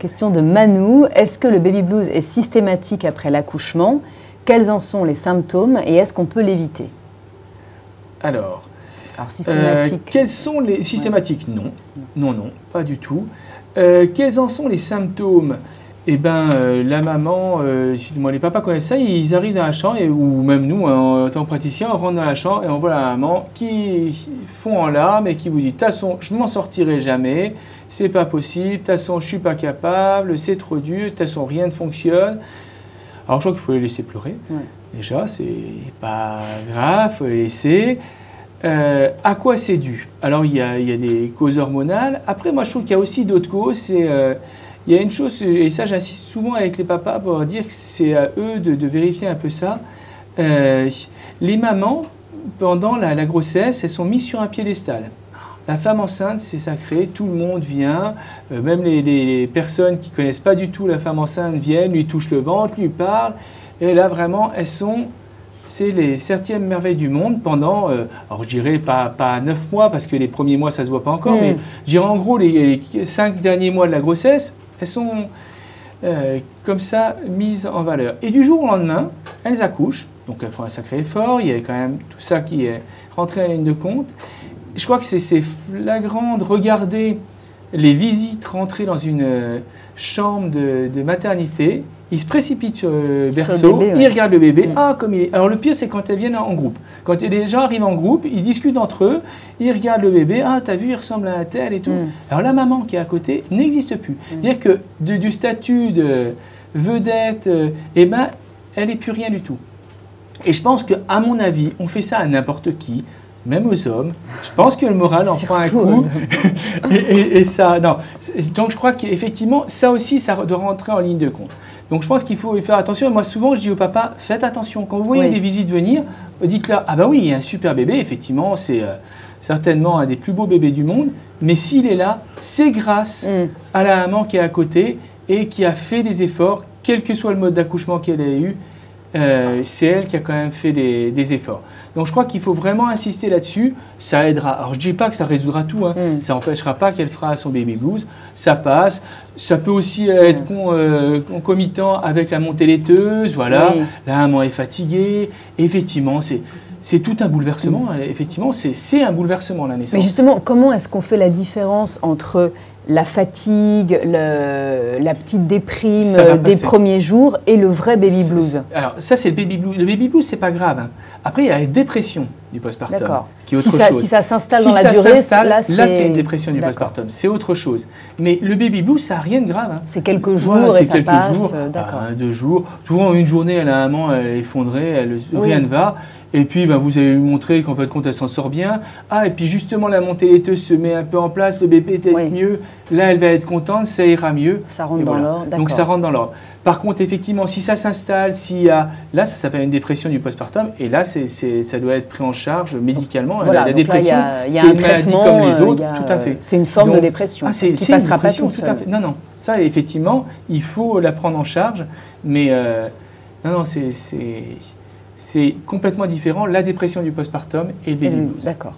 Question de Manou. Est-ce que le baby blues est systématique après l'accouchement? Quels en sont les symptômes et est-ce qu'on peut l'éviter? Alors, systématique. Quels sont les... Systématiques, non. Non, pas du tout. Quels en sont les symptômes? Eh bien, la maman, moi, les papas connaissent ça, ils arrivent dans la chambre, ou même nous, en tant que praticien, on rentre dans la chambre et on voit la maman qui fond en larmes et qui vous dit « De toute façon, je ne m'en sortirai jamais, c'est pas possible, de toute façon, je ne suis pas capable, c'est trop dur, de toute façon, rien ne fonctionne. » Alors, je crois qu'il faut les laisser pleurer. Ouais. Déjà, c'est pas grave, il faut les laisser. À quoi c'est dû? Alors, il y a des causes hormonales. Après, moi, je trouve qu'il y a aussi d'autres causes. Il y a une chose, et ça j'insiste souvent avec les papas pour dire que c'est à eux de vérifier un peu ça. Les mamans, pendant la grossesse, elles sont mises sur un piédestal. La femme enceinte, c'est sacré, tout le monde vient, même les personnes qui ne connaissent pas du tout la femme enceinte viennent, lui touchent le ventre, lui parlent. Et là, vraiment, c'est les 7e merveilles du monde pendant, alors je dirais pas 9 mois, parce que les premiers mois, ça ne se voit pas encore, mais je dirais en gros les 5 derniers mois de la grossesse, elles sont comme ça mises en valeur. Et du jour au lendemain, elles accouchent, donc elles font un sacré effort, il y a quand même tout ça qui est rentré en ligne de compte. Je crois que c'est flagrant de regarder les visites rentrer dans une chambre de maternité. Ils se précipitent sur le berceau, ils regardent le bébé, comme il est. Alors le pire, c'est quand elles viennent en groupe. Quand les gens arrivent en groupe, ils discutent entre eux, ils regardent le bébé, t'as vu, il ressemble à un tel et tout. Alors la maman qui est à côté n'existe plus. C'est-à-dire que du statut de vedette, eh ben, elle n'est plus rien du tout. Et je pense qu'à mon avis, on fait ça à n'importe qui, même aux hommes. Je pense que le moral en prend un coup. et ça, non. Donc je crois qu'effectivement, ça aussi, ça doit rentrer en ligne de compte. Donc je pense qu'il faut faire attention. Et moi, souvent, je dis au papa, faites attention. Quand vous voyez des visites venir, dites-leur, ah bah oui, il y a un super bébé. Effectivement, c'est certainement un des plus beaux bébés du monde. Mais s'il est là, c'est grâce à la maman qui est à côté et qui a fait des efforts, quel que soit le mode d'accouchement qu'elle ait eu. C'est elle qui a quand même fait des efforts. Donc je crois qu'il faut vraiment insister là-dessus, ça aidera. Alors je ne dis pas que ça résoudra tout, hein. Ça n'empêchera pas qu'elle fera son baby blues, ça passe. Ça peut aussi être concomitant avec la montée laiteuse, voilà. La maman est fatiguée, effectivement c'est tout un bouleversement, effectivement c'est un bouleversement la naissance. Mais justement, comment est-ce qu'on fait la différence entre la fatigue, la petite déprime des premiers jours et le vrai baby blues? Alors ça c'est le baby blues. Le baby blues c'est pas grave. Hein. Après il y a la dépression du postpartum qui est autre chose. Si ça s'installe dans la durée, là c'est une dépression du postpartum. C'est autre chose. Mais le baby blues ça n'a rien de grave. Hein. C'est quelques jours et ça passe. D'accord. 2 jours. Souvent une journée elle a un maman, elle est effondrée, rien ne va. Et puis, vous allez lui montrer qu'en fait, elle s'en sort bien. Et puis justement, la montée laiteuse se met un peu en place, le bébé est peut-être mieux. Là, elle va être contente, ça ira mieux. Ça rentre dans l'ordre. Donc, ça rentre dans l'ordre. Par contre, effectivement, si ça s'installe, là, ça s'appelle une dépression du postpartum. Et là, ça doit être pris en charge médicalement. Voilà, la dépression, c'est une maladie comme les autres, tout à fait. C'est une forme de dépression qui ne passera pas toute seule. Non, ça, effectivement, il faut la prendre en charge. Mais non, c'est complètement différent, la dépression du postpartum et le baby blues. D'accord.